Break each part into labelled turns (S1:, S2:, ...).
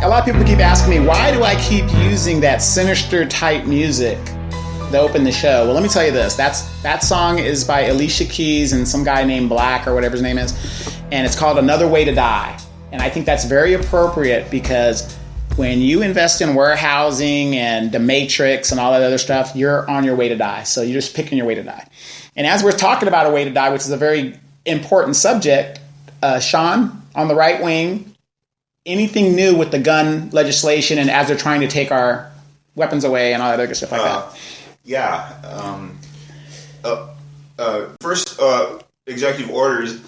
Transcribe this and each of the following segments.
S1: a lot of people keep asking me, why do I keep using that sinister type music to open the show? Well, let me tell you this. That song is by Alicia Keys and some guy named Black or whatever his name is. And it's called Another Way to Die. And I think that's very appropriate because when you invest in warehousing and the Matrix and all that other stuff, you're on your way to die. So you're just picking your way to die. And as we're talking about a way to die, which is a very important subject, Sean, on the right wing, anything new with the gun legislation and as they're trying to take our weapons away and all that other stuff like that?
S2: First executive orders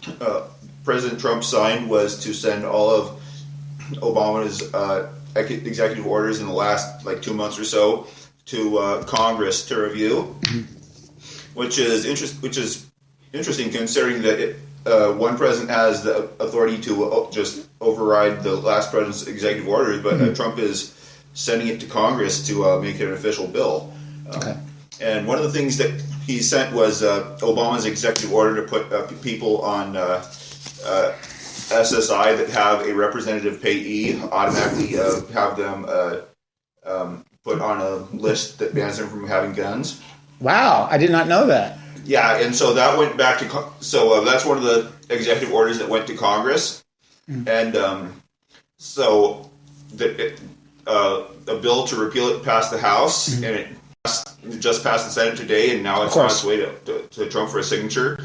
S2: President Trump signed was to send all of Obama's executive orders in the last 2 months or so to Congress to review, which is interesting considering that one president has the authority to just override the last president's executive orders, but Trump is sending it to Congress to make it an official bill. And one of the things that he sent was Obama's executive order to put people on SSI that have a representative payee, automatically have them put on a list that bans them from having guns.
S1: Wow, I did not know that.
S2: Yeah, and so that went back to that's one of the executive orders that went to Congress, and so a bill to repeal it passed the House, and it just passed the Senate today, and now it's on its way to Trump for a signature.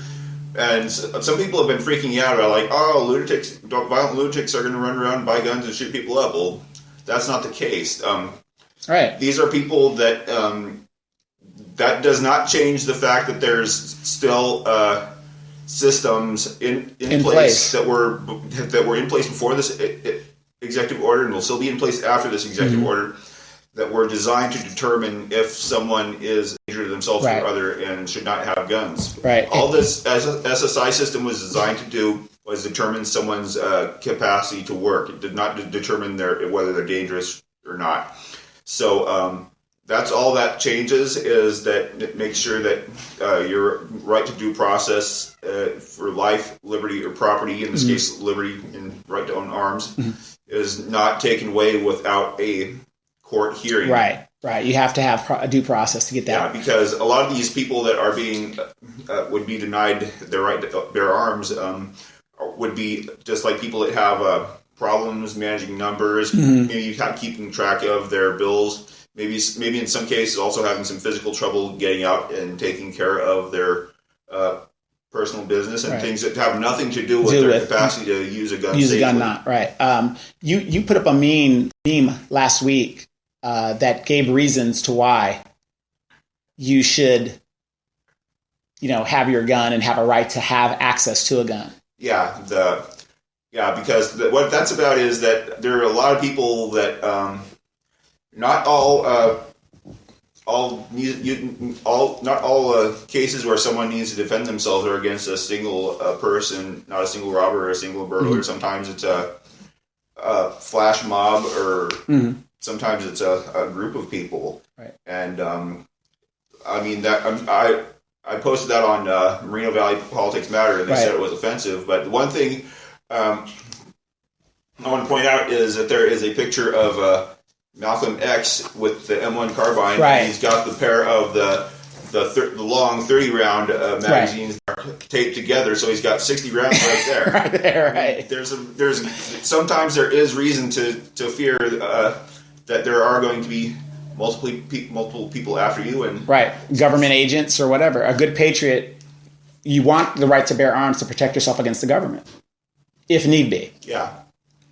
S2: And some people have been freaking out about violent lunatics are going to run around and buy guns and shoot people up. Well, that's not the case.
S1: Right.
S2: These are people that that does not change the fact that there's still systems in place that were in place before this executive order and will still be in place after this executive order that were designed to determine if someone is a danger to themselves or other and should not have guns.
S1: Right.
S2: All this SSI system was designed to do was determine someone's capacity to work. It did not determine whether they're dangerous or not. So that's all that changes, is that it makes sure that your right to due process for life, liberty, or property, in this case liberty and right to own arms, is not taken away without a court hearing.
S1: Right. You have to have a due process to get that.
S2: Yeah, because a lot of these people that are being would be denied their right to bear arms would be just like people that have problems managing numbers, maybe keeping track of their bills, maybe in some cases also having some physical trouble getting out and taking care of their personal business and things that have nothing to do with their capacity to use a gun safely.
S1: You put up a meme last week that gave reasons to why you should, have your gun and have a right to have access to a gun.
S2: Because what that's about is that there are a lot of people that not all cases where someone needs to defend themselves are against a single person, not a single robber or a single burglar. Sometimes it's a flash mob or sometimes it's a group of people. Right. And I posted that on Merino Valley Politics Matter, and they said it was offensive. But the one thing I want to point out is that there is a picture of Malcolm X with the M1 carbine.
S1: Right.
S2: And he's got the pair of the long 30-round magazines taped together, so he's got 60 rounds right there.
S1: Right there, right.
S2: There's sometimes there is reason to fear that there are going to be multiple people after you, and
S1: government agents or whatever. A good patriot, you want the right to bear arms to protect yourself against the government, if need be.
S2: Yeah.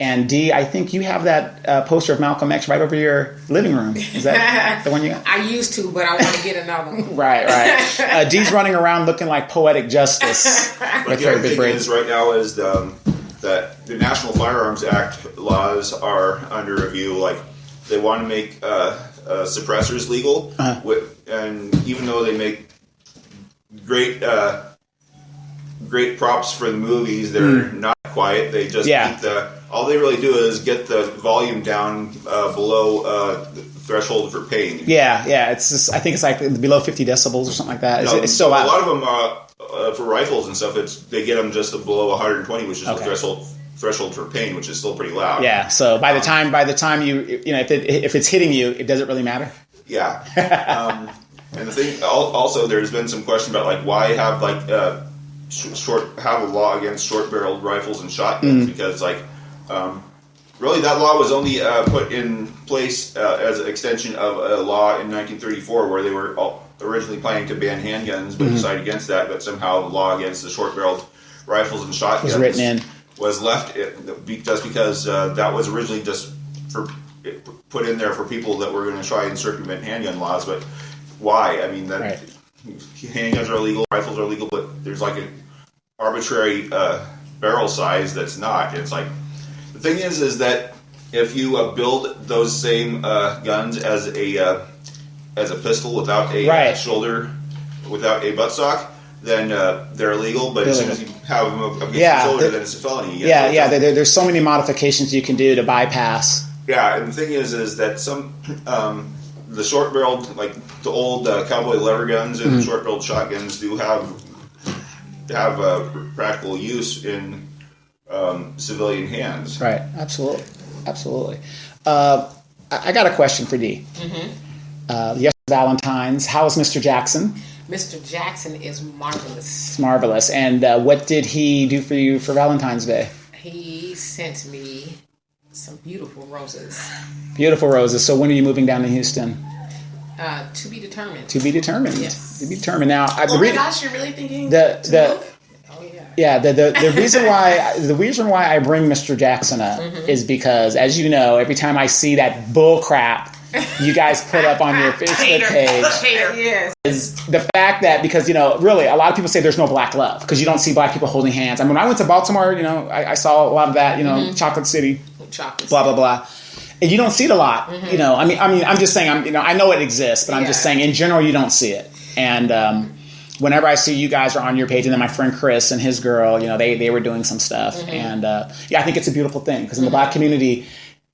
S1: And Dee, I think you have that poster of Malcolm X right over your living room. Is that the one you got?
S3: I used to, but I want to get another one.
S1: Right. Dee's running around looking like poetic justice.
S2: But the other thing is right now is that the National Firearms Act laws are under review. Like, they want to make suppressors legal, and even though they make great props for the movies, they're not quiet. They just keep all they really do is get the volume down below the threshold for pain.
S1: Yeah. It's just, I think it's like below 50 decibels or something like that. It's still loud.
S2: A lot of them for rifles and stuff, they get them just below 120, which is the threshold threshold for pain, which is still pretty loud.
S1: Yeah. So by the time if it's hitting you, it doesn't really matter.
S2: Yeah. And the thing also, there's been some question about like why have like have a law against short-barreled rifles and shotguns because like really that law was only put in place as an extension of a law in 1934 where they were originally planning to ban handguns but decided against that, but somehow the law against the short-barreled rifles and shotguns
S1: was written in.
S2: Was left just because that was originally just put in there for people that were going to try and circumvent handgun laws, but why? I mean, handguns are illegal, rifles are illegal, but there's like an arbitrary barrel size that's not. It's like the thing is that if you build those same guns as a pistol without a shoulder, without a buttstock, then they're illegal. But as soon as you have them against the shoulder, then it's a felony.
S1: There's so many modifications you can do to bypass.
S2: Yeah, and the thing is that some the short-barreled, like the old cowboy lever guns and short-barreled shotguns, do have practical use in civilian hands.
S1: Right. Absolutely. I got a question for Dee. Yes, Valentine's. How is Mr. Jackson?
S3: Mr. Jackson is marvelous.
S1: Marvelous. And what did he do for you for Valentine's Day?
S3: He sent me some beautiful roses.
S1: Beautiful roses. So when are you moving down to Houston?
S3: To be determined.
S1: To be determined.
S3: Yes.
S1: To be determined. Now,
S3: oh my gosh, you're really thinking
S1: to
S3: move? Oh yeah.
S1: Yeah. The reason why I bring Mr. Jackson up is because, as you know, every time I see that bull crap you guys put up on your Facebook page,
S3: Yes.
S1: is the fact that, because, really, a lot of people say there's no black love because you don't see black people holding hands. I mean, when I went to Baltimore, I saw a lot of that, Chocolate City, blah, blah, blah. And you don't see it a lot, I mean, I'm just saying, I know it exists, but I'm just saying, in general, you don't see it. And whenever I see you guys are on your page, and then my friend Chris and his girl, they were doing some stuff. And, I think it's a beautiful thing because in the black community,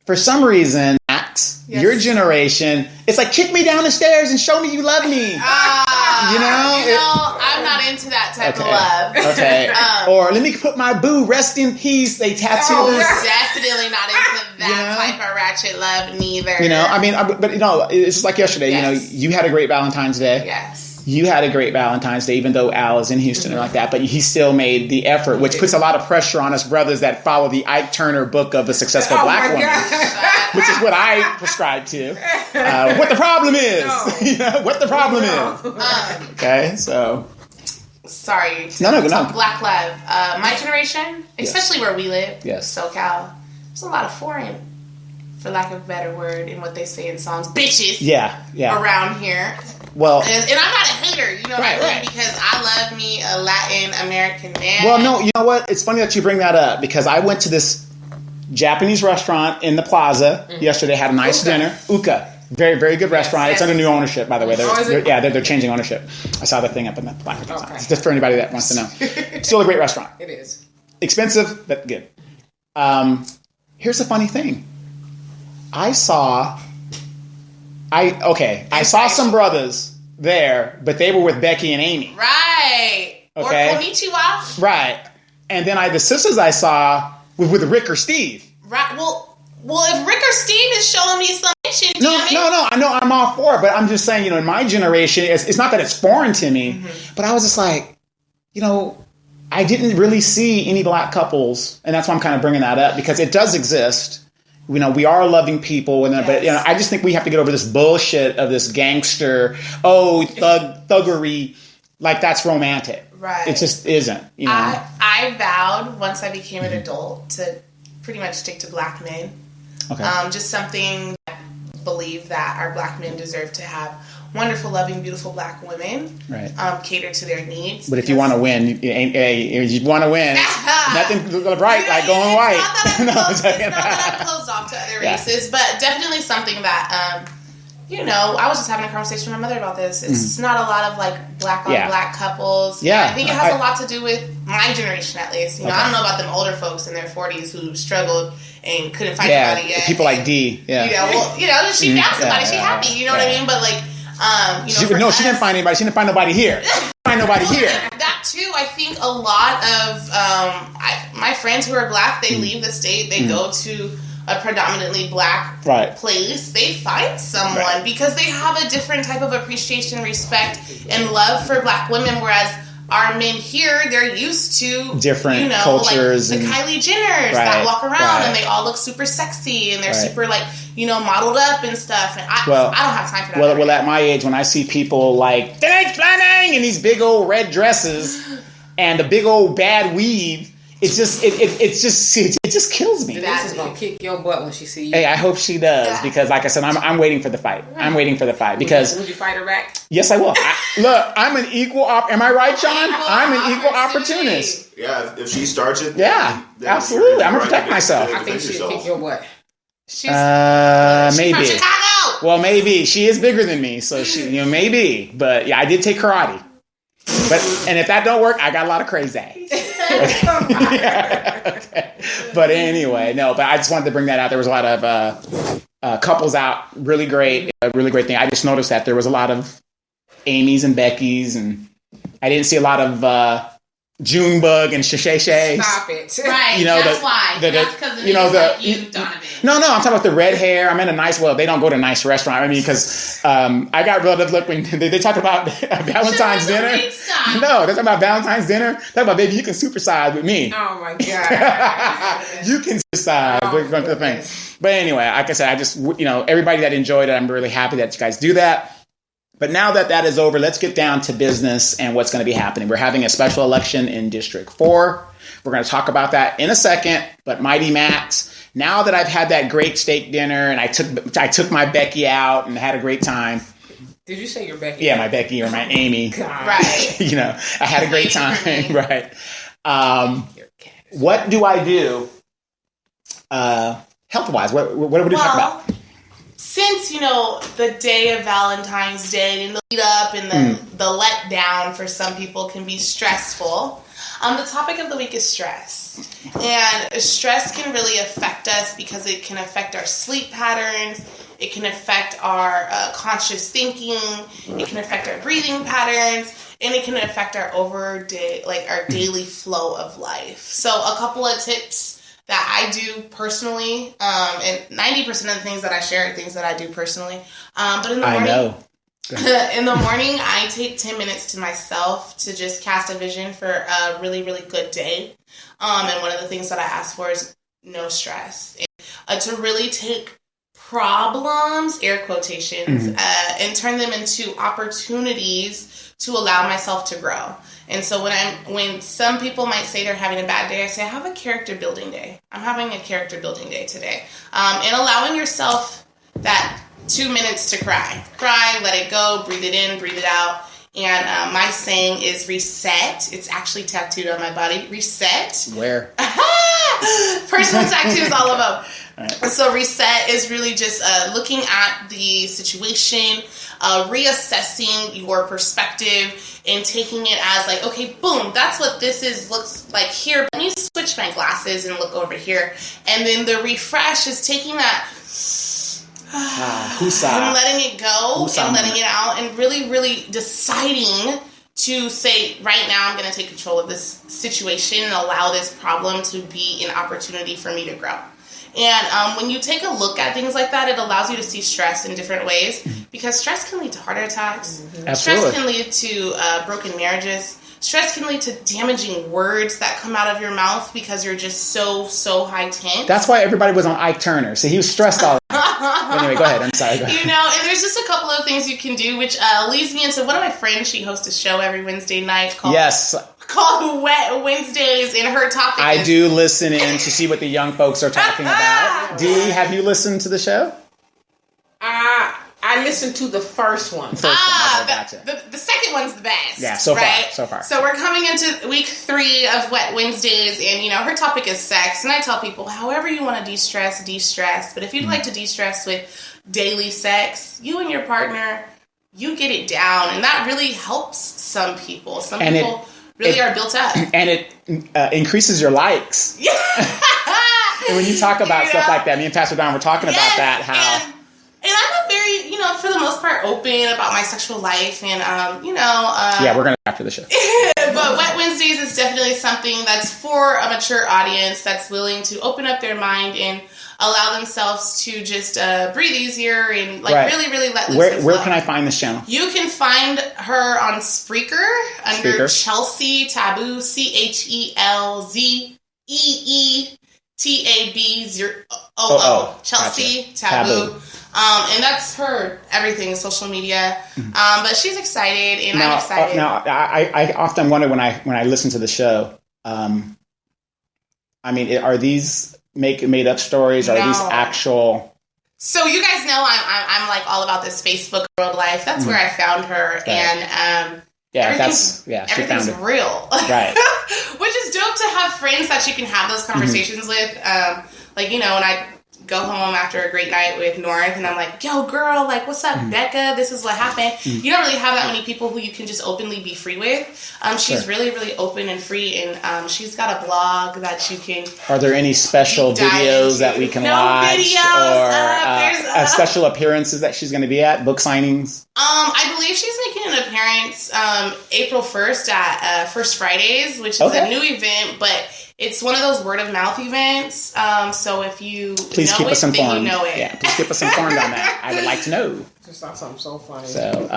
S1: for some reason, your generation, it's like, kick me down the stairs and show me you love me.
S4: I'm not into that type of love.
S1: Okay. Or let me put my boo, rest in peace. They tattoo.
S4: Definitely not into that type of ratchet love neither.
S1: But it's just like yesterday. You had a great Valentine's Day.
S4: Yes.
S1: You had a great Valentine's Day, even though Al is in Houston and like that. But he still made the effort, which puts a lot of pressure on us brothers that follow the Ike Turner book of a successful black woman, which is what I prescribe to. What the problem is. What the problem is. Okay, so.
S4: Sorry.
S1: No.
S4: Black love. My generation, especially where we live, SoCal, there's a lot of foreign, for lack of a better word, in what they say in songs, bitches.
S1: Yeah.
S4: Around here.
S1: Well,
S4: and I'm not a hater, right. Because I love me a Latin American man.
S1: Well, no, you know what? It's funny that you bring that up because I went to this Japanese restaurant in the plaza yesterday. Had a nice dinner. Uka, very, very good restaurant. It's under new ownership, by the way. They're changing ownership. I saw the thing up in the placard. Okay. It's just for anybody that wants to know. Still a great restaurant.
S3: It is
S1: expensive, but good. Here's the funny thing. I saw some brothers there, but they were with Becky and Amy.
S4: Right.
S1: Okay.
S4: Or Konnichiwa.
S1: Right. And then the sisters I saw with Rick or Steve.
S4: Right. Well, if Rick or Steve is showing me some shit,
S1: no. I know I'm all for it, but I'm just saying, in my generation, it's not that it's foreign to me, but I was just like, I didn't really see any black couples, and that's why I'm kind of bringing that up because it does exist. We are loving people, but I just think we have to get over this bullshit of this gangster, thuggery, like that's romantic.
S4: Right.
S1: It just isn't.
S4: I vowed once I became an adult to pretty much stick to black men.
S1: Okay.
S4: Just something I believe that our black men deserve to have wonderful, loving, beautiful black women.
S1: Right.
S4: Cater to their needs.
S1: But if you want to win, you want to win. Nothing bright like going white.
S4: It's not that I'm closed off to other races, but definitely something that, I was just having a conversation with my mother about this. It's not a lot of black on black couples.
S1: Yeah.
S4: I think it has a lot to do with my generation, at least. I don't know about them older folks in their 40s who struggled and couldn't find anybody yet.
S1: People like Dee. Yeah.
S4: She found somebody. She happy. You know what I mean? But
S1: she didn't find anybody. She didn't find nobody here. Find nobody here.
S4: That too, I think a lot of my friends who are black, they leave the state, they go to a predominantly black place, they find someone because they have a different type of appreciation, respect, and love for black women, whereas our men here, they're used to
S1: different cultures,
S4: like the Kylie Jenners that walk around and they all look super sexy and they're super like, modeled up and stuff. And I don't have time for that.
S1: Well, at my age, when I see people like in these big old red dresses and a big old bad weave, it just kills me.
S3: Denise is gonna kick your butt when she sees you.
S1: Hey, I hope she does because, like I said, I'm waiting for the fight. I'm waiting for the fight because.
S3: Would you fight her back?
S1: Yes, I will. Look, I'm an equal. Am I right, Sean? I'm an equal opportunist.
S2: Yeah, if she starts it,
S1: then absolutely. I'm gonna protect myself.
S3: I think she'll kick your butt.
S4: She's
S1: maybe.
S4: from Chicago.
S1: Well, maybe she is bigger than me, so she, maybe. But yeah, I did take karate. And if that don't work, I got a lot of crazy. Okay. But anyway, no. But I just wanted to bring that out. There was a lot of couples out. Really great, a really great thing. I just noticed that there was a lot of Amy's and Becky's, and I didn't see a lot of Junebug and Shay.
S3: Stop it.
S4: Right. That's why. That's because of you, Donovan.
S1: No, I'm talking about the red hair. I'm in a nice. Well, they don't go to a nice restaurant. I mean, because I got real look when they talk about Valentine's dinner. No, they're talking about Valentine's dinner. Talk about, baby, you can supersize with me.
S3: Oh my god.
S1: You can supersize. We're going to the thing. But anyway, like I said, I just everybody that enjoyed it, I'm really happy that you guys do that. But now that is over, let's get down to business and what's going to be happening. We're having a special election in District 4. We're going to talk about that in a second. But Mighty Max, now that I've had that great steak dinner and I took my Becky out and had a great time.
S3: Did you say your Becky?
S1: Yeah, my Becky or my Amy.
S3: God.
S4: Right.
S1: I had a great time. Right. What do I do health-wise? What do we talk about?
S4: Since, the day of Valentine's Day and the lead up and the letdown for some people can be stressful, the topic of the week is stress. And stress can really affect us because it can affect our sleep patterns, it can affect our conscious thinking, it can affect our breathing patterns, and it can affect our our daily flow of life. So a couple of tips that I do personally, and 90% of the things that I share are things that I do personally. But in the morning, in the morning, I take 10 minutes to myself to just cast a vision for a really, really good day. And one of the things that I ask for is no stress. And, to really take problems, air quotations, and turn them into opportunities to allow myself to grow. And so when some people might say they're having a bad day, I say I have a character building day. I'm having a character building day today. And allowing yourself that 2 minutes to cry. Cry, let it go, breathe it in, breathe it out. And my saying is reset. It's actually tattooed on my body. Reset.
S1: Where?
S4: Personal tattoos, all of them.
S1: Right.
S4: So reset is really just looking at the situation, reassessing your perspective, and taking it as like, okay, boom, that's what looks like here. Let me switch my glasses and look over here. And then the refresh is taking that and letting it go and letting it out and really, really deciding to say, right now, I'm going to take control of this situation and allow this problem to be an opportunity for me to grow. And when you take a look at things like that, it allows you to see stress in different ways because stress can lead to heart attacks. Mm-hmm. Stress can lead to broken marriages. Stress can lead to damaging words that come out of your mouth because you're just so high tense.
S1: That's why everybody was on Ike Turner. See, he was stressed all the time. Anyway, go ahead. I'm sorry. Go ahead.
S4: And there's just a couple of things you can do, which leads me into one of my friends. She hosts a show every Wednesday night called Wet Wednesdays, and her topic
S1: I do listen in to see what the young folks are talking about. Dee, have you listened to the show?
S3: I listened to the first one.
S1: Okay, gotcha.
S4: The second one's the best.
S1: Yeah, so far.
S4: So we're coming into week 3 of Wet Wednesdays, and her topic is sex. And I tell people, however you want to de-stress. But if you'd like to de-stress with daily sex, you and your partner, you get it down, and that really helps some people. Some people really are built up, and it
S1: increases your likes.
S4: Yeah.
S1: And when you talk about stuff like that, me and Pastor Don were talking about that. How.
S4: And I'm a very, for the most part, open about my sexual life, and,
S1: yeah, we're going to after the show.
S4: But Wet Wednesdays is definitely something that's for a mature audience that's willing to open up their mind and allow themselves to just breathe easier and really, really let loose.
S1: Where can I find this channel?
S4: You can find her on Spreaker under Chelsea Taboo, CHELSEETAB000 Chelsea Taboo. And that's her everything, social media. But she's excited, and I'm excited.
S1: Now, I often wonder when I listen to the show. I mean, are these made up stories? Are these actual?
S4: So you guys know I'm like all about this Facebook world life. That's where I found her, and everything's real,
S1: right?
S4: Which is dope to have friends that you can have those conversations with. Like, you know, when I go home after a great night with North, and I'm like, yo, girl, like, what's up, Becca? This is what happened. You don't really have that many people who you can just openly be free with. She's really, really open and free, and she's got a blog that you can.
S1: Are there any special videos that we can watch?
S4: Videos,
S1: or special appearances that she's going to be at? Book signings?
S4: I believe she's making an appearance April 1st at First Fridays, which is a new event, but it's one of those word of mouth events. So if you
S1: please keep us informed. Then you know it. Yeah, please keep us informed on that. I would like to know.
S3: Just thought something so funny.
S1: So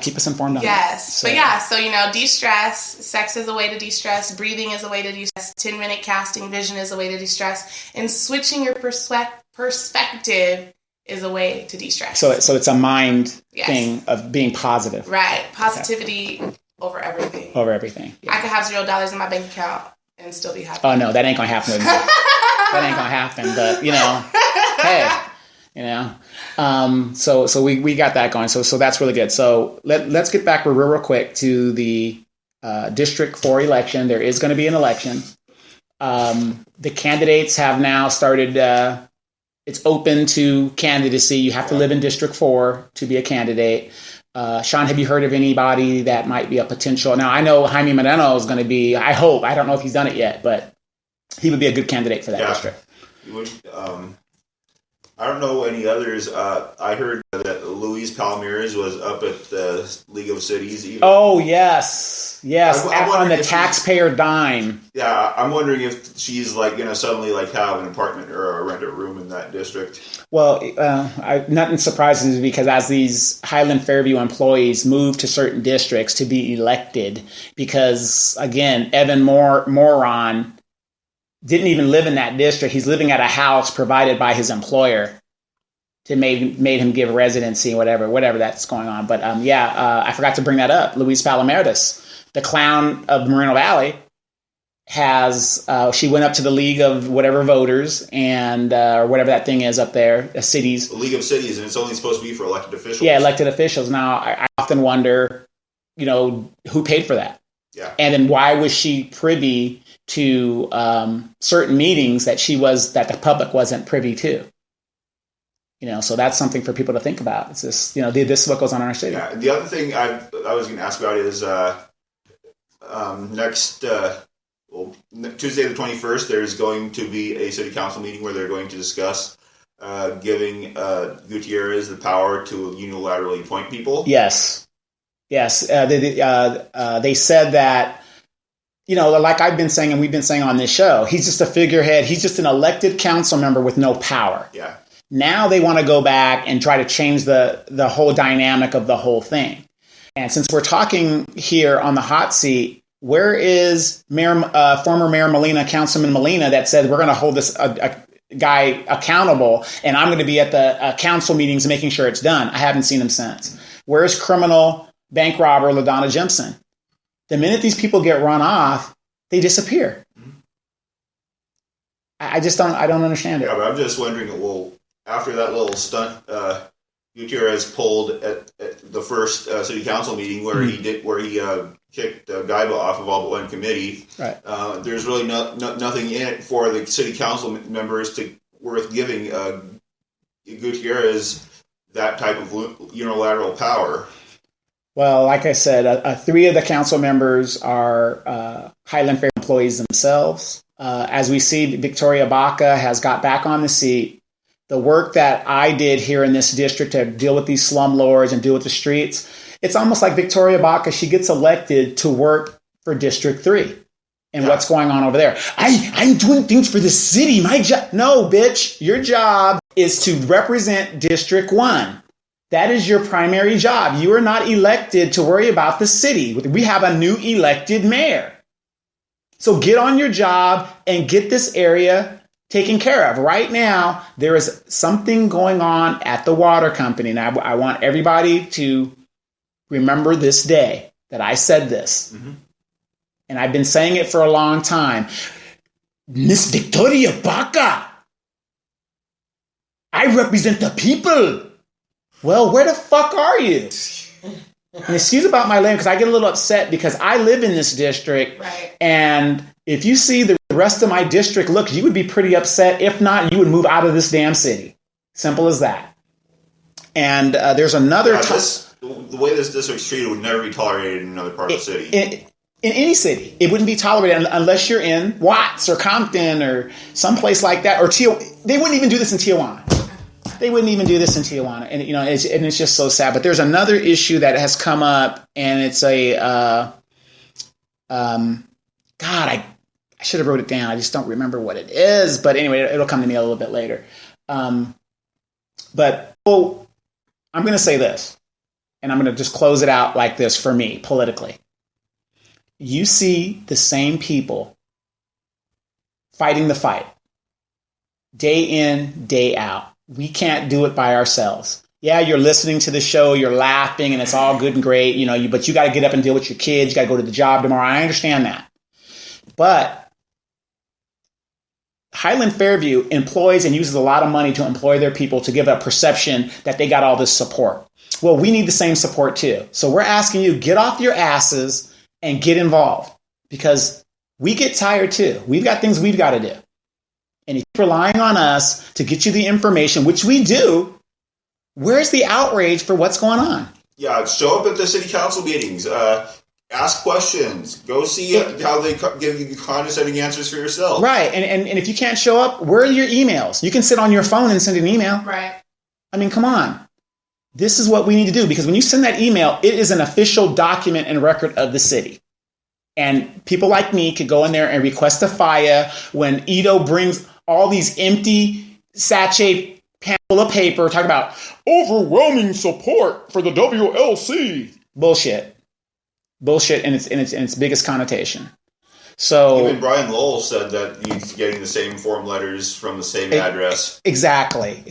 S1: keep us informed on that.
S4: Yes, so. But so you know, de-stress. Sex is a way to de-stress. Breathing is a way to de-stress. 10-minute casting vision is a way to de-stress. And switching your perspective is a way to de-stress.
S1: So it's a mind thing of being positive.
S4: Right, positivity over everything.
S1: Over everything. Yeah.
S4: I could have $0 in my bank account and still be happy.
S1: Oh no, that ain't gonna happen with me. That ain't gonna happen. But you know, hey, you know, so we got that going. So that's really good. So let's get back real quick to the District 4 election. There is going to be an election. The candidates have now started. It's open to candidacy. You have to live in District 4 to be a candidate. Sean, have you heard of anybody that might be a potential? Now, I know Jaime Moreno is going to be, I hope, I don't know if he's done it yet, but he would be a good candidate for that district.
S2: I don't know any others. I heard that Luis Palmeiras was up at the League of Cities. Even.
S1: Oh, yes. On the taxpayer dime.
S2: Yeah, I'm wondering if she's like going to suddenly like have an apartment or rent a room in that district.
S1: Well, nothing surprises me because as these Highland Fairview employees move to certain districts to be elected, because, again, Evan Moron didn't even live in that district. He's living at a house provided by his employer to made him give residency, whatever that's going on. But I forgot to bring that up. Luis Palmeiras, the clown of Moreno Valley, she went up to the League of whatever voters and or whatever that thing is up there, cities.
S2: The League of Cities, and it's only supposed to be for elected officials.
S1: Yeah, elected officials. Now I often wonder, you know, who paid for that.
S2: Yeah,
S1: and then why was she privy to certain meetings that the public wasn't privy to? You know, so that's something for people to think about. It's just, you know, this is what goes on in our city.
S2: Yeah, the other thing I was going to ask about is next Tuesday the 21st, there's going to be a city council meeting where they're going to discuss giving Gutierrez the power to unilaterally appoint people.
S1: Yes. They said that, you know, like I've been saying and we've been saying on this show, he's just a figurehead. He's just an elected council member with no power.
S2: Yeah.
S1: Now they want to go back and try to change the whole dynamic of the whole thing. And since we're talking here on the hot seat, where is former Mayor Molina, Councilman Molina, that said we're going to hold this guy accountable and I'm going to be at the council meetings making sure it's done? I haven't seen him since. Where's criminal bank robber LaDonna Jimson? The minute these people get run off, they disappear. I don't understand it.
S2: Yeah, but I'm just wondering, well, after that little stunt Gutierrez pulled at the first city council meeting where he kicked Gaiba off of all but one committee,
S1: right.
S2: There's really nothing in it for the city council members worth giving Gutierrez that type of unilateral power.
S1: Well, like I said, 3 of the council members are Highland Fair employees themselves. As we see, Victoria Baca has got back on the seat. The work that I did here in this district to deal with these slumlords and deal with the streets, it's almost like Victoria Baca, she gets elected to work for District 3 and what's going on over there. I'm doing things for the city. My job. No, bitch. Your job is to represent District 1. That is your primary job. You are not elected to worry about the city. We have a new elected mayor. So get on your job and get this area taken care of. Right now, there is something going on at the water company. And I want everybody to remember this day that I said this. Mm-hmm. And I've been saying it for a long time. Miss Victoria Baca, I represent the people. Well, where the fuck are you? And excuse about my language, because I get a little upset because I live in this district.
S4: Right.
S1: And if you see the rest of my district look, you would be pretty upset. If not, you would move out of this damn city. Simple as that. And there's another...
S2: the way this district's treated would never be tolerated in another part of the city.
S1: In any city, it wouldn't be tolerated unless you're in Watts or Compton or someplace like that. Or they wouldn't even do this in Tijuana. They wouldn't even do this in Tijuana, and it's just so sad. But there's another issue that has come up, and it's I should have wrote it down. I just don't remember what it is. But anyway, it'll come to me a little bit later. I'm going to say this, and I'm going to just close it out like this for me politically. You see the same people fighting the fight day in, day out. We can't do it by ourselves. Yeah, you're listening to the show, you're laughing, and it's all good and great, but you got to get up and deal with your kids. You got to go to the job tomorrow. I understand that. But Highland Fairview employs and uses a lot of money to employ their people to give a perception that they got all this support. Well, we need the same support too. So we're asking you, get off your asses and get involved, because we get tired too. We've got things we've got to do. And if you're relying on us to get you the information, which we do, where's the outrage for what's going on? Yeah,
S2: show up at the city council meetings. Ask questions. Go see how they give you condescending answers for yourself.
S1: Right. And if you can't show up, where are your emails? You can sit on your phone and send an email.
S4: Right.
S1: I mean, come on. This is what we need to do, because when you send that email, it is an official document and record of the city. And people like me could go in there and request a FIA when Ito brings all these empty sachet panel of paper talking about overwhelming support for the WLC. Bullshit in its biggest connotation. So
S2: even Brian Lowell said that he's getting the same form letters from the same address.
S1: Exactly.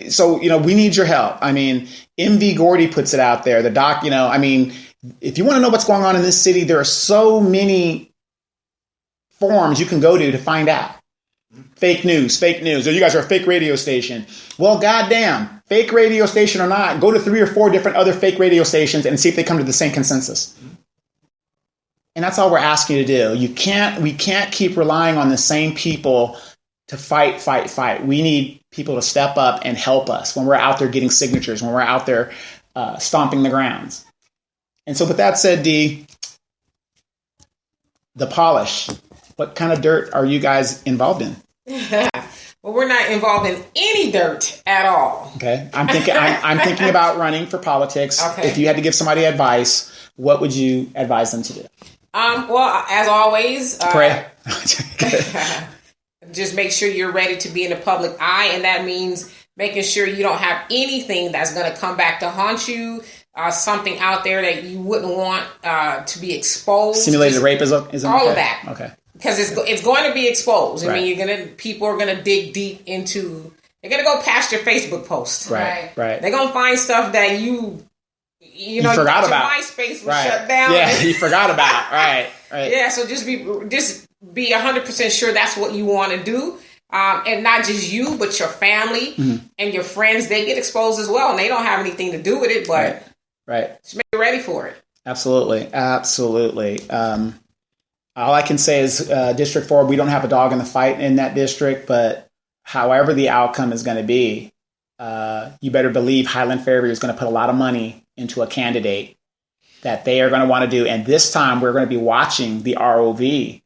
S1: So we need your help. I mean, MV Gordy puts it out there. The doc, if you want to know what's going on in this city, there are so many forums you can go to find out. Fake news. Oh, you guys are a fake radio station. Well, goddamn, fake radio station or not, go to 3 or 4 different other fake radio stations and see if they come to the same consensus. And that's all we're asking you to do. We can't keep relying on the same people to fight. We need people to step up and help us when we're out there getting signatures, when we're out there stomping the grounds. And so with that said, Dee, the polish, what kind of dirt are you guys involved in?
S3: Well, we're not involved in any dirt at all.
S1: Okay. I'm thinking about running for politics.
S3: Okay.
S1: If you had to give somebody advice, what would you advise them to do?
S3: Well, as always,
S1: pray.
S3: Just make sure you're ready to be in the public eye, and that means making sure you don't have anything that's going to come back to haunt you. Something out there that you wouldn't want to be exposed.
S1: Simulated rape is all
S3: okay?
S1: of that. Okay.
S3: Because it's going to be exposed.
S1: Right.
S3: I mean, people are going to dig deep into. They're going to go past your Facebook post.
S1: Right. They're
S3: going to find stuff that you
S1: forgot about.
S3: MySpace was shut down.
S1: Yeah, you forgot about. Right.
S3: Yeah. So just be 100% sure that's what you want to do. And not just you, but your family and your friends. They get exposed as well, and they don't have anything to do with it. But just make you ready for it.
S1: Absolutely. All I can say is District 4, we don't have a dog in the fight in that district, but however the outcome is going to be, you better believe Highland Fairview is going to put a lot of money into a candidate that they are going to want to do. And this time we're going to be watching the ROV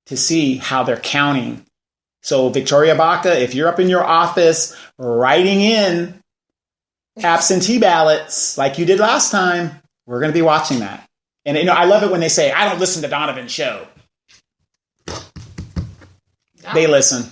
S1: to see how they're counting. So Victoria Baca, if you're up in your office writing in absentee ballots like you did last time, we're going to be watching that. And I love it when they say, I don't listen to Donovan's show. They listen.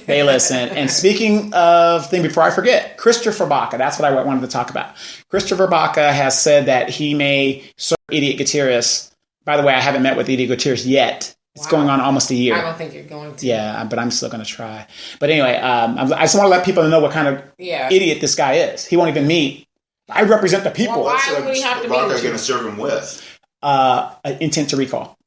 S1: They listen. And speaking of before I forget, Christopher Baca, that's what I wanted to talk about. Christopher Baca has said that he may serve Idiot Gutierrez. By the way, I haven't met with Idiot Gutierrez yet. It's going on almost a year.
S3: I don't think you're going to.
S1: Yeah, but I'm still going to try. But anyway, I just want to let people know what kind of idiot this guy is. He won't even meet. I represent the people.
S3: Well, why would he have to meet?
S2: What are going to serve him with?
S1: Intent to recall.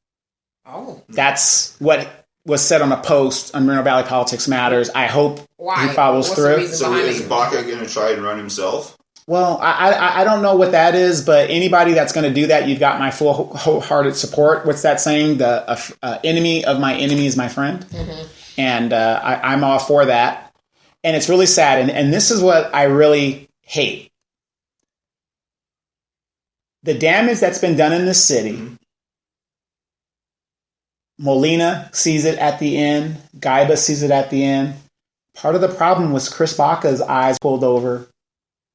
S3: Oh.
S1: That's what was said on a post on Moreno Valley Politics Matters. I hope he follows through.
S2: So is Baca going to try and run himself?
S1: Well, I don't know what that is, but anybody that's going to do that, you've got my full wholehearted support. What's that saying? The enemy of my enemy is my friend. Mm-hmm. And I'm all for that. And it's really sad. And this is what I really hate. The damage that's been done in this city. Mm-hmm. Molina sees it at the end. Gaiba sees it at the end. Part of the problem was Chris Baca's eyes pulled over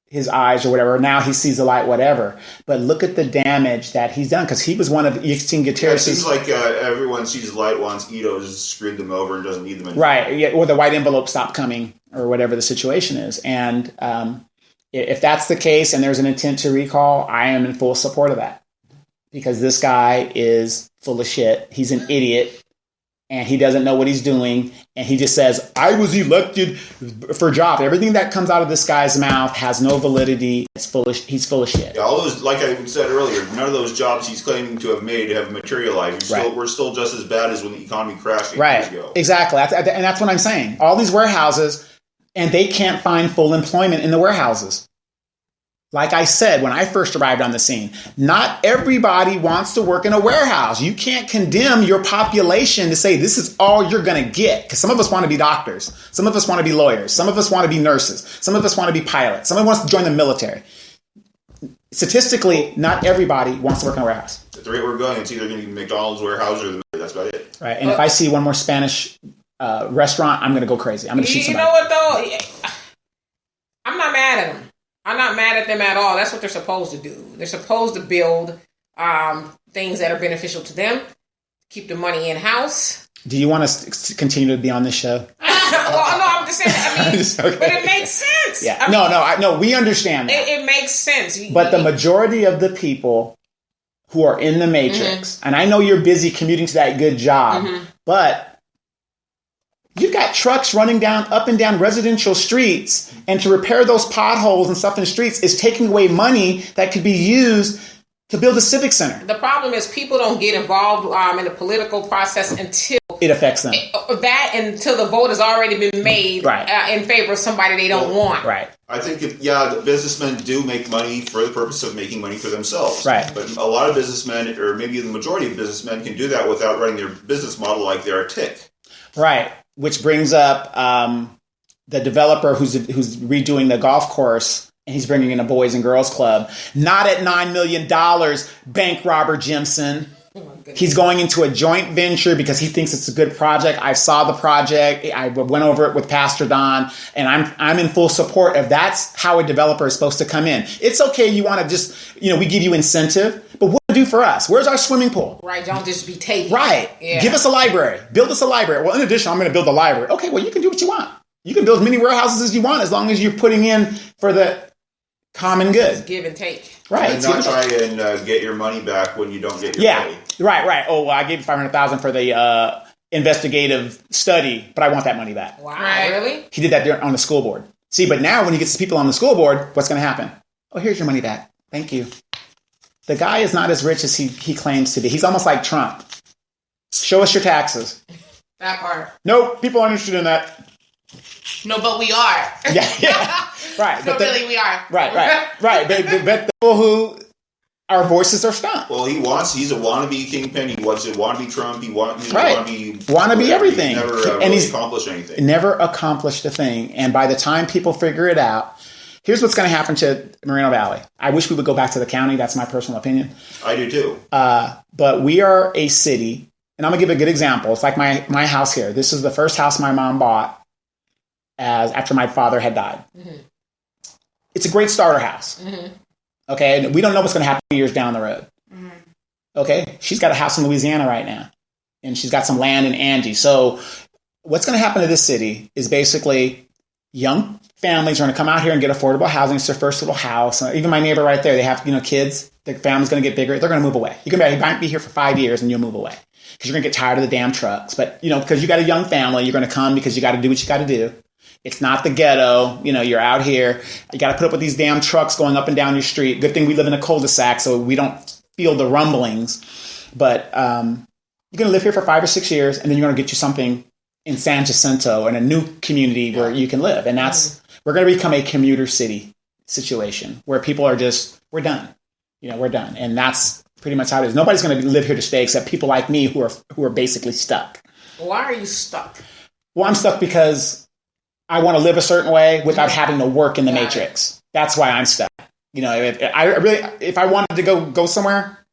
S1: his eyes or whatever. Now he sees the light, whatever. But look at the damage that he's done, because he was one of Idiot Gutierrez's.
S2: It seems like everyone sees the light once Ito's screwed them over and doesn't need them anymore.
S1: Right. Yeah, or the white envelope stopped coming, or whatever the situation is. And if that's the case and there's an intent to recall, I am in full support of that. Because this guy is full of shit. He's an idiot. And he doesn't know what he's doing. And he just says, I was elected for a job. Everything that comes out of this guy's mouth has no validity. He's full of shit.
S2: Yeah, all those, like I said earlier, none of those jobs he's claiming to have made have materialized. We're still just as bad as when the economy crashed 8 years ago.
S1: Exactly. And that's what I'm saying. All these warehouses, and they can't find full employment in the warehouses. Like I said, when I first arrived on the scene, not everybody wants to work in a warehouse. You can't condemn your population to say this is all you're going to get. Because some of us want to be doctors. Some of us want to be lawyers. Some of us want to be nurses. Some of us want to be pilots. Someone wants to join the military. Statistically, not everybody wants to work in a warehouse.
S2: At the rate we're going, it's either going to be McDonald's warehouse or the military. That's about it.
S1: Right. And if I see one more Spanish restaurant, I'm going to go crazy. I'm going to shoot somebody.
S3: You know what, though? I'm not mad at them. I'm not mad at them at all. That's what they're supposed to do. They're supposed to build things that are beneficial to them, keep the money in-house. Do you want us to continue to be on this show? Well, no, I'm just saying, but it makes sense. Yeah. No, we understand that. It makes sense. But the majority of the people who are in the Matrix, and I know you're busy commuting to that good job, but you've got trucks running up and down residential streets, and to repair those potholes and stuff in the streets is taking away money that could be used to build a civic center. The problem is people don't get involved in the political process until it affects them. Until the vote has already been made in favor of somebody they don't want. Right.
S2: I think, the businessmen do make money for the purpose of making money for themselves. Right. But a lot of businessmen, or maybe the majority of businessmen, can do that without running their business model like they're a tick. Right. Which brings up the developer who's redoing the golf course, and he's bringing in a boys and girls club. Not at $9 million, bank robber Jimson. He's going into a joint venture because he thinks it's a good project. I saw the project. I went over it with Pastor Don, and I'm in full support of that's how a developer is supposed to come in. It's okay. You want to just, we give you incentive, but what do you do for us? Where's our swimming pool? Right. Don't just be taking. Right. Yeah. Give us a library. Build us a library. Well, in addition, I'm going to build a library. Okay. Well, you can do what you want. You can build as many warehouses as you want, as long as you're putting in for the common good. Just give and take. Right. And not try and get your money back when you don't get your money. Right. Oh, well, I gave you $500,000 for the investigative study, but I want that money back. Wow. Right. Really? He did that on the school board. See, but now when he gets people on the school board, what's going to happen? Oh, here's your money back. Thank you. The guy is not as rich as he claims to be. He's almost like Trump. Show us your taxes. That part. Nope, people aren't interested in that. No, but we are. Yeah. Right. No, really, we are. Right. But the people who our voices are stumped. Well, he's a wannabe kingpin. He wants to wannabe Trump. He wants to be everything. He's never he's accomplished anything. Never accomplished a thing. And by the time people figure it out, here's what's going to happen to Moreno Valley. I wish we would go back to the county. That's my personal opinion. I do too. But we are a city, and I'm going to give a good example. It's like my house here. This is the first house my mom bought after my father had died. Mm-hmm. It's a great starter house. Mm-hmm. Okay, and we don't know what's going to happen years down the road. Mm-hmm.
S1: Okay, she's got a house in Louisiana right now, and she's got some land in Angie. So what's going to happen to this city is basically young families are going to come out here and get affordable housing. It's their first little house. Even my neighbor right there, they have kids. The family's going to get bigger. They're going to move away. You might be here for 5 years and you'll move away because you're going to get tired of the damn trucks. But because you got a young family, you're going to come because you got to do what you got to do. It's not the ghetto. You're out here. You got to put up with these damn trucks going up and down your street. Good thing we live in a cul-de-sac, so we don't feel the rumblings. But you're going to live here for 5 or 6 years, and then you're going to get you something in San Jacinto in a new community where you can live. And we're going to become a commuter city situation where people are just, we're done. We're done. And that's pretty much how it is. Nobody's going to live here to stay except people like me who are basically stuck.
S3: Why are you stuck?
S1: Well, I'm stuck because I want to live a certain way without having to work in the matrix. That's why I'm stuck. If I wanted to go somewhere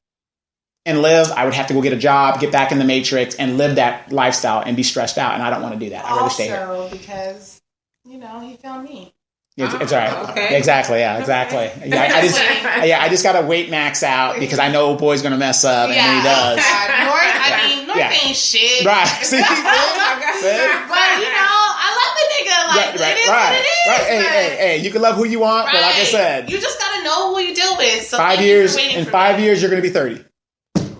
S1: and live, I would have to go get a job, get back in the matrix, and live that lifestyle and be stressed out. And I don't want to do that. I'd rather stay here.
S4: Also, because he found me.
S1: It's all right.
S3: Okay.
S1: Exactly. Yeah. Exactly. Yeah. I just gotta wait Max out because I know old boy's gonna mess up, and he does.
S4: North ain't shit.
S1: Right. See?
S4: But I love the nigga. Like it is what it is.
S1: Hey. You can love who you want, but like I said,
S4: you just gotta know who you deal with. So
S1: 5 years. In 5 years, you're gonna be 30.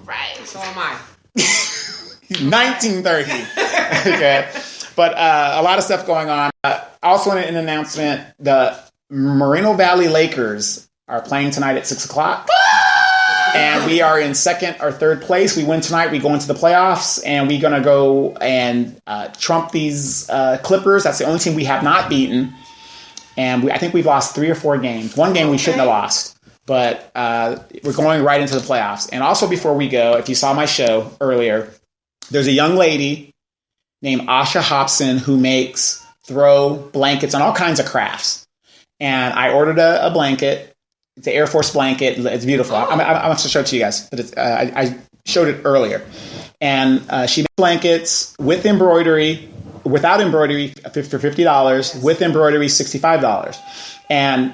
S4: Right.
S3: So am I.
S1: 1930. Okay. But a lot of stuff going on. Also, an announcement: the Moreno Valley Lakers are playing tonight at 6 o'clock, and we are in second or third place. We win tonight. We go into the playoffs, and we're gonna go and trump these Clippers. That's the only team we have not beaten, and I think we've lost 3 or 4 games. One game we shouldn't have lost, but we're going right into the playoffs. And also, before we go, if you saw my show earlier, there's a young lady named Asha Hobson who makes throw blankets and all kinds of crafts. And I ordered a blanket. It's an Air Force blanket. It's beautiful. I'm going to show it to you guys, but I showed it earlier. And she makes blankets with embroidery, without embroidery for $50, with embroidery $65. And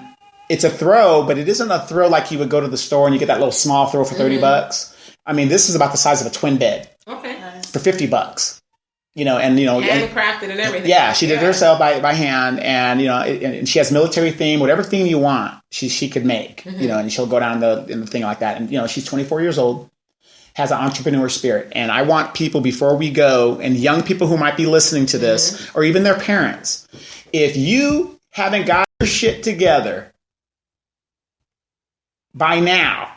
S1: it's a throw, but it isn't a throw like you would go to the store and you get that little small throw for $30. I mean, this is about the size of a twin bed.
S3: Okay.
S1: For $50.
S3: Handcrafted and everything.
S1: Yeah, she did it herself by hand, and and she has military theme, whatever theme you want, she could make. And she'll go down in the thing like that. And she's 24 years old, has an entrepreneur spirit, and I want people before we go, and young people who might be listening to this, or even their parents, if you haven't got your shit together by now,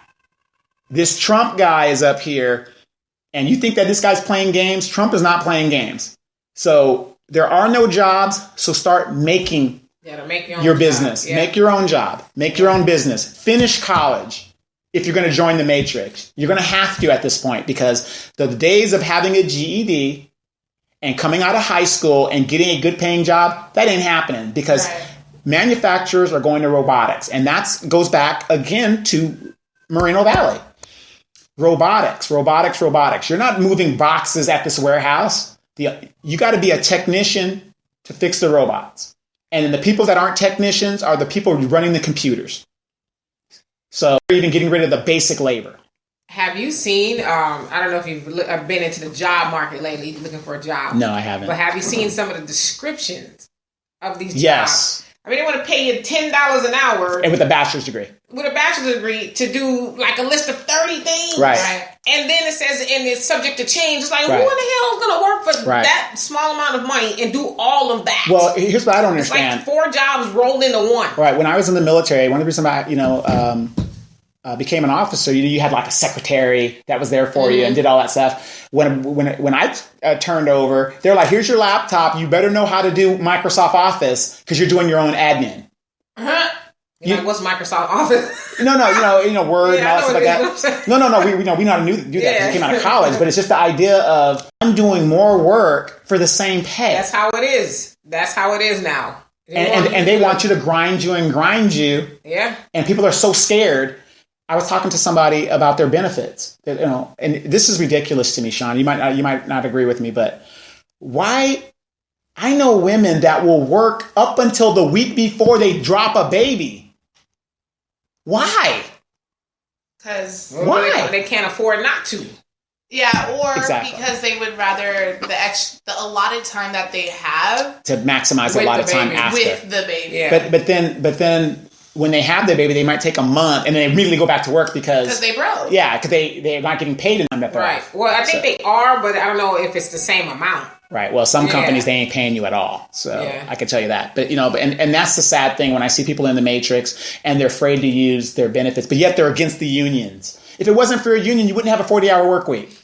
S1: this Trump guy is up here. And you think that this guy's playing games? Trump is not playing games. So there are no jobs. So start making your business. Yeah. Make your own job. Make your own business. Finish college if you're going to join the matrix. You're going to have to at this point because the days of having a GED and coming out of high school and getting a good paying job, that ain't happening because manufacturers are going to robotics. And that goes back again to Moreno Valley. Robotics. You're not moving boxes at this warehouse. You got to be a technician to fix the robots. And then the people that aren't technicians are the people running the computers. So we're even getting rid of the basic labor.
S3: Have you seen, I don't know if you've been into the job market lately, looking for a job.
S1: No, I haven't.
S3: But have you seen some of the descriptions of these jobs?
S1: Yes.
S3: I mean, they want to pay you $10 an hour.
S1: And with a bachelor's degree.
S3: With a bachelor's degree to do like a list of 30 things.
S1: Right.
S3: And then it says, and it's subject to change. It's like, who in the hell is going to work for that small amount of money and do all of that?
S1: Well, here's what I don't understand.
S3: It's like 4 jobs rolled into one.
S1: Right. When I was in the military, one of the reasons I became an officer, you had like a secretary that was there for you and did all that stuff. When I turned over, they're like, here's your laptop. You better know how to do Microsoft Office because you're doing your own admin.
S3: What's Microsoft Office?
S1: No, Word and all that stuff like that. No, we know how to do that because we came out of college. But it's just the idea of I'm doing more work for the same pay.
S3: That's how it is. That's how it is now.
S1: And they want you to grind you. Yeah. And people are so scared. I was talking to somebody about their benefits, and this is ridiculous to me, Sean. You might not agree with me, but why? I know women that will work up until the week before they drop a baby. Why?
S4: Because
S1: Why?
S3: They can't afford not to.
S4: Yeah, or
S1: Exactly.
S4: because they would rather the allotted time that they have
S1: To maximize a
S3: With
S1: lot
S3: the
S1: of time
S3: baby.
S1: after.
S4: with the baby.
S3: Yeah.
S1: But then when they have their baby, they might take a month and then they immediately go back to work because
S4: Because they broke.
S1: yeah, because they're not getting paid in time that they're
S3: Right.
S1: off.
S3: Well, I think they are, but I don't know if it's the same amount.
S1: Right. Well, some
S3: Yeah.
S1: companies, they ain't paying you at all. So
S3: Yeah.
S1: I can tell you that. But, and that's the sad thing when I see people in the matrix and they're afraid to use their benefits, but yet they're against the unions. If it wasn't for a union, you wouldn't have a 40-hour work week.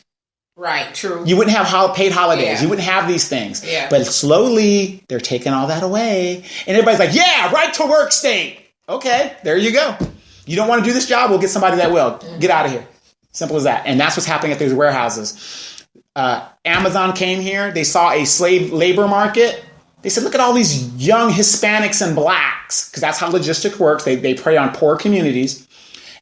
S3: Right. True.
S1: You wouldn't have paid holidays.
S3: Yeah.
S1: You wouldn't have these things.
S3: Yeah.
S1: But slowly, they're taking all that away. And everybody's like, yeah, right to work state. Okay, there you go. You don't want to do this job? We'll get somebody that will. Get out of here. Simple as that. And that's what's happening at these warehouses. Amazon came here. They saw a slave labor market. They said, look at all these young Hispanics and blacks, because that's how logistics works. They prey on poor communities.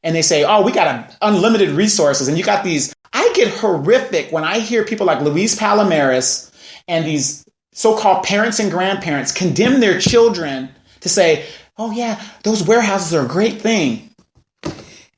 S1: And they say, oh, we got unlimited resources. And you got these. I get horrific when I hear people like Luis Palomares and these so-called parents and grandparents condemn their children to say, oh, yeah, those warehouses are a great thing.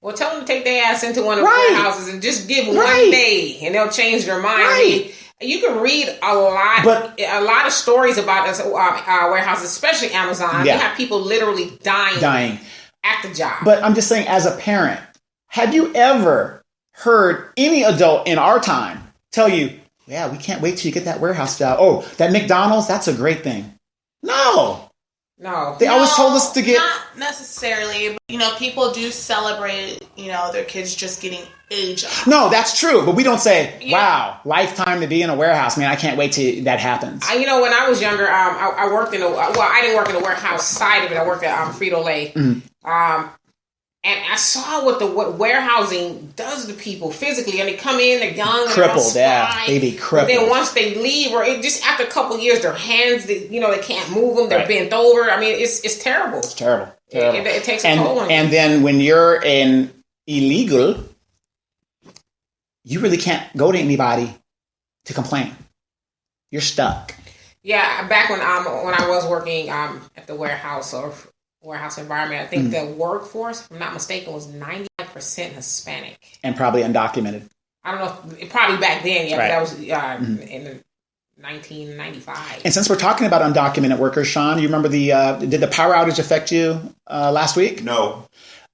S3: Well, tell them to take their ass into one of the
S1: Right.
S3: warehouses and just give
S1: Right.
S3: one day, and they'll change their mind.
S1: Right.
S3: I mean, you can read a lot of stories about this, warehouses, especially Amazon.
S1: Yeah.
S3: You have people literally dying at the job.
S1: But I'm just saying, as a parent, have you ever heard any adult in our time tell you, yeah, we can't wait till you get that warehouse job. Oh, that McDonald's, that's a great thing. No.
S3: No.
S1: They always told us to get...
S4: Not necessarily, but, people do celebrate, their kids just getting a job.
S1: No, that's true. But we don't say,
S4: Yeah.
S1: wow, lifetime to be in a warehouse. Man, I can't wait till that happens.
S3: When I was younger, I worked I didn't work in the warehouse side of it. I worked at Frito-Lay. And I saw what warehousing does to people physically. And they come in, they're young,
S1: Crippled,
S3: they're all
S1: yeah.
S3: spry.
S1: They be crippled.
S3: But then once they leave, or just after a couple of years, their hands, they can't move them. They're
S1: Right.
S3: bent over. I mean, it's terrible.
S1: It's terrible.
S3: It takes a toll on you.
S1: And then when you're an illegal, you really can't go to anybody to complain. You're stuck.
S3: Yeah, back when I was working at the warehouse or warehouse environment, I think the workforce, if I'm not mistaken, was 99% Hispanic.
S1: And probably undocumented.
S3: I don't know, probably back then, yeah,
S1: Right.
S3: that was in 1995.
S1: And since we're talking about undocumented workers, Sean, you remember did the power outage affect you last week?
S2: No.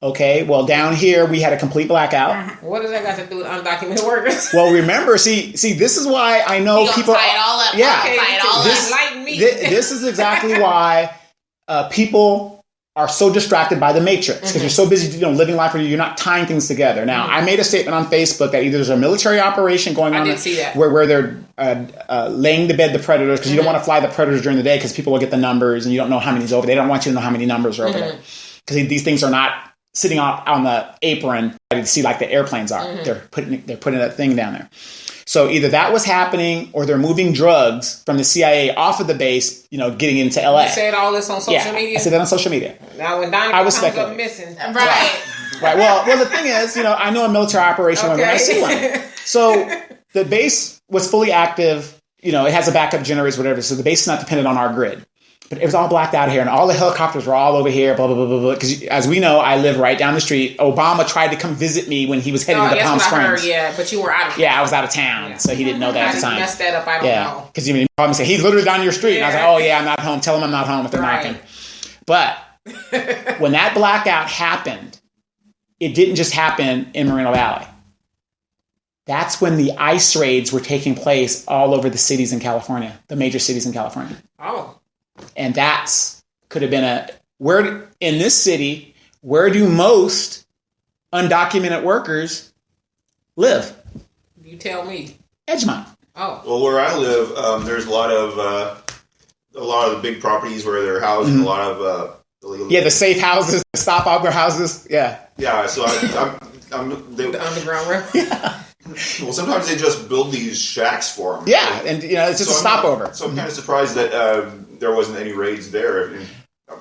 S1: Okay, well, down here, we had a complete blackout.
S3: What does that got to do with undocumented workers?
S1: Well, remember, see, this is why I know
S4: You
S1: people...
S4: gonna tie it all up.
S1: Yeah.
S4: Okay, tie it all
S3: This-
S4: up.
S3: Enlighten me.
S1: This is exactly why people are so distracted by the matrix, because you're so busy living life where you're not tying things together. Now, I made a statement on Facebook that either there's a military operation going on
S3: did see that.
S1: where they're laying to bed the predators, because you don't want to fly the predators during the day because people will get the numbers and you don't know how many's over. They don't want you to know how many numbers are over there, because these things are not sitting on the apron ready to see like the airplanes are. They're putting that thing down there. So either that was happening, or they're moving drugs from the CIA off of the base, getting into LA.
S3: You said all this on social media?
S1: I said that on social media.
S3: Now, when Donovan
S1: I was
S3: comes up
S1: speculating.
S3: missing.
S4: Right.
S1: Right. Well, the thing is, I know a military operation when I see one. So the base was fully active. It has a backup generators, whatever. So the base is not dependent on our grid. But it was all blacked out here, and all the helicopters were all over here, blah, blah, blah, blah, blah. Because as we know, I live right down the street. Obama tried to come visit me when he was heading to
S3: that's
S1: Palm
S3: what I heard,
S1: Springs.
S3: yeah, but you were out of town.
S1: Yeah, I was out of town,
S3: Yeah.
S1: so he didn't know that
S3: How
S1: at
S3: did
S1: the
S3: you
S1: time.
S3: mess that up? I don't know.
S1: Because he probably said, he's literally down your street. And I was like,
S3: Yeah.
S1: oh, yeah, I'm not home. Tell him I'm not home if they're
S3: Right.
S1: knocking. But when that blackout happened, it didn't just happen in Moreno Valley. That's when the ICE raids were taking place all over the cities in California, the major cities in California.
S3: Oh.
S1: And could have been in this city, where do most undocumented workers live?
S3: You tell me.
S1: Edgemont.
S3: Oh.
S2: Well, where I live, there's a lot of the big properties where they're housing a lot of illegal.
S1: Yeah, the safe houses, the stop opera houses. Yeah.
S2: Yeah, so I'm
S3: The Underground Railroad.
S2: well, sometimes they just build these shacks for them.
S1: Yeah, and it's just a stopover.
S2: So I'm kind of surprised that there wasn't any raids there.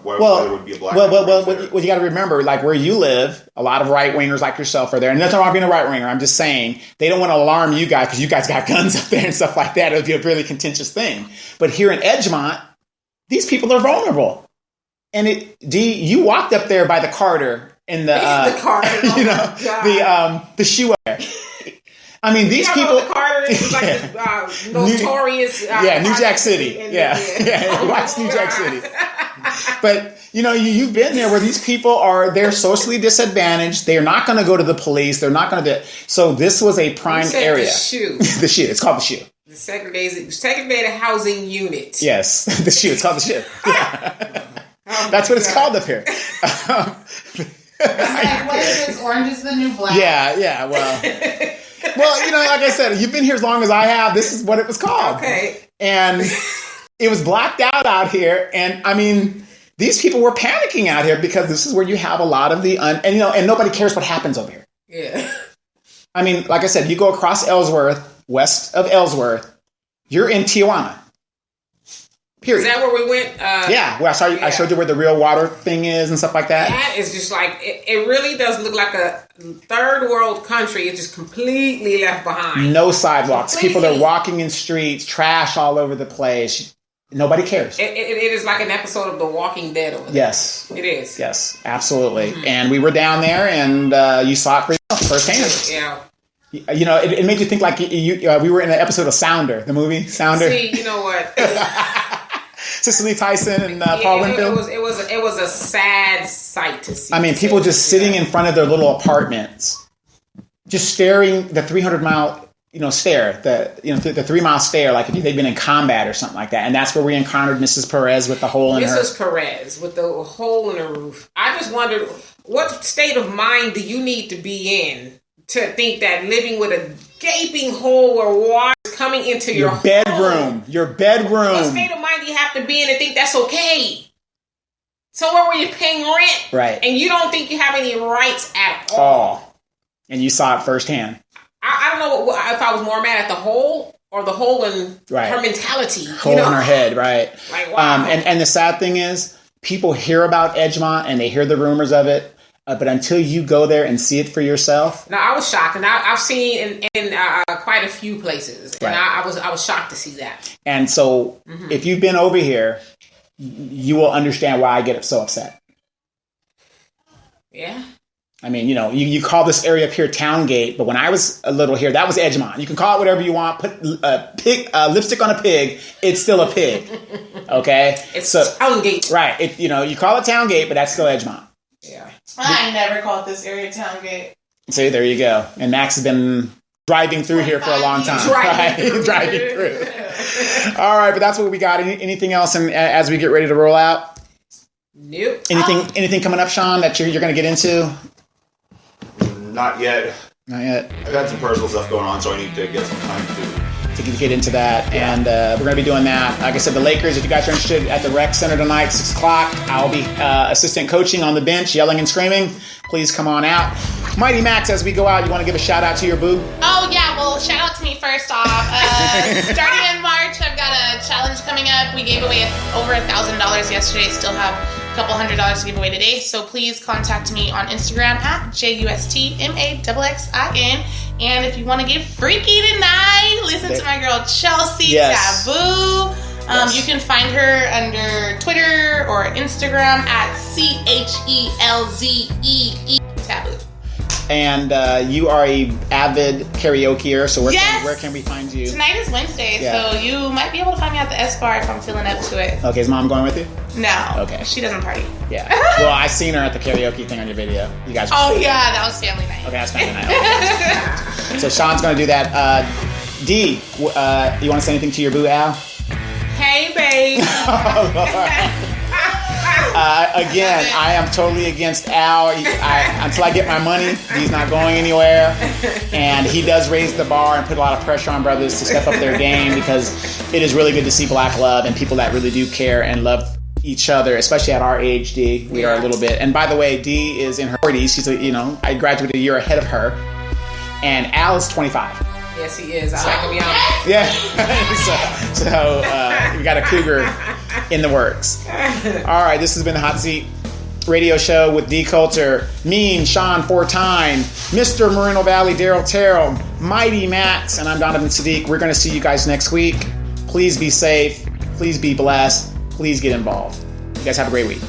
S2: Why there would be a blackout.
S1: Well, you got to remember, like where you live, a lot of right wingers like yourself are there, and nothing wrong being a right winger. I'm just saying they don't want to alarm you guys because you guys got guns up there and stuff like that. It would be a really contentious thing. But here in Edgemont, these people are vulnerable. And you walked up there by the Carter in the
S3: the Carter.
S1: you know, the shoe wear. I mean, these people.
S3: The Carter is like the notorious.
S1: New Jack City. Watch New Jack City. But you know, you've been there where these people they're socially disadvantaged. They're not going to go to the police. They're not going to do. So this was a prime area.
S3: The shoe.
S1: The shoe. It's called the shoe.
S3: The segregated housing unit.
S1: Yes, the shoe. It's called the shoe. Yeah. That's what it's called up here.
S4: What is this? Orange is the new black.
S1: Yeah. Well, you know, like I said, you've been here as long as I have. This is what it was called.
S3: Okay.
S1: And it was blacked out here. And I mean, these people were panicking out here because this is where you have a lot of and nobody cares what happens over here.
S3: Yeah.
S1: I mean, like I said, you go across Ellsworth, west of Ellsworth, you're in Tijuana. Period.
S3: Is that where we went?
S1: Well, I showed you where the real water thing is and stuff like that.
S3: That is just like, it really does look like a third world country. It's just completely left behind.
S1: No sidewalks. People are walking in streets, trash all over the place. Nobody cares.
S3: It is like an episode of The Walking Dead over there.
S1: Yes.
S3: It is.
S1: Yes, absolutely. Mm-hmm. And we were down there and you saw it for yourself firsthand.
S3: Yeah.
S1: You know, it made you think like we were in an episode of Sounder, the movie Sounder.
S3: See, you know what?
S1: Cicely Tyson and Paul Winfield.
S3: It was a sad sight to see.
S1: I mean, people just sitting in front of their little apartments, just staring the 300-mile, stare, the 3 mile stare, like if they've been in combat or something like that. And that's where we encountered Mrs. Perez with the hole in her.
S3: Mrs. Perez with the hole in her roof. I just wondered, what state of mind do you need to be in to think that living with a gaping hole where water is coming into your
S1: bedroom,
S3: what state of mind do you have to be in to think that's okay? Somewhere where you're paying rent,
S1: right? And
S3: you don't think you have any rights at all.
S1: And you saw it firsthand.
S3: I don't know if I was more mad at the hole or the hole in her mentality.
S1: Hole in her head, right?
S3: Like, wow.
S1: And the sad thing is, people hear about Edgemont and they hear the rumors of it. But until you go there and see it for yourself.
S3: No, I was shocked. And I've seen in quite a few places. And I was shocked to see that.
S1: And so if you've been over here, you will understand why I get so upset.
S3: Yeah.
S1: I mean, you call this area up here Town Gate, but when I was a little here, that was Edgemont. You can call it whatever you want. Put lipstick on a pig. It's still a pig. Okay?
S3: It's Town Gate.
S1: Right. You call it Town Gate, but that's still Edgemont.
S3: Yeah.
S4: I never called this area Town Gate.
S1: See, there you go. And Max has been driving through here for a long time. Driving through. All right, but that's what we got. Anything else as we get ready to roll out?
S3: Nope.
S1: Anything coming up, Sean, that you're going to get into?
S2: Not yet.
S1: I've
S2: had some personal stuff going on, so I need to get some time to
S1: get into that. Yeah. And we're going to be doing that. Like I said, the Lakers, if you guys are interested, at the Rec Center tonight, 6 o'clock. I'll be assistant coaching on the bench, yelling and screaming. Please come on out. Mighty Max, as we go out, you want to give a shout out to your boo?
S4: Oh, yeah. Well, shout out to me first off. Starting in March, I've got a challenge coming up. We gave away over $1,000 yesterday. Still have a couple $100 to give away today. So please contact me on Instagram at JUSTMAXXIN. And if you want to get freaky tonight, listen to my girl Chelsea Taboo. You can find her under Twitter or Instagram at CHELZEE Taboo.
S1: And you are a avid karaokeer, so where can we find you?
S4: Tonight is Wednesday, so you might be able to find me at the S Bar if I'm feeling up to it.
S1: Okay, is Mom going with you?
S4: No.
S1: Okay.
S4: She doesn't party.
S1: Yeah. Well, I seen her at the karaoke thing on your video. You guys.
S4: That was family night.
S1: Okay, that's family night. Okay. So Sean's going to do that. D, you want to say anything to your boo, Al?
S3: Hey, babe.
S1: Oh, Lord. Again, I am totally against Al. Until I get my money, he's not going anywhere. And he does raise the bar and put a lot of pressure on brothers to step up their game, because it is really good to see black love and people that really do care and love each other, especially at our age, D. We are a little bit. And by the way, D is in her 40s. She's, I graduated a year ahead of her. And Al is 25.
S3: Yes, he is. I like him young.
S1: Yeah. so we got a cougar in the works. All right, this has been the Hot Seat Radio Show with D. Coulter, Mean, Sean Fortine, Mr. Moreno Valley, Daryl Terrell, Mighty Max, and I'm Donovan Sadiq. We're going to see you guys next week. Please be safe. Please be blessed. Please get involved. You guys have a great week.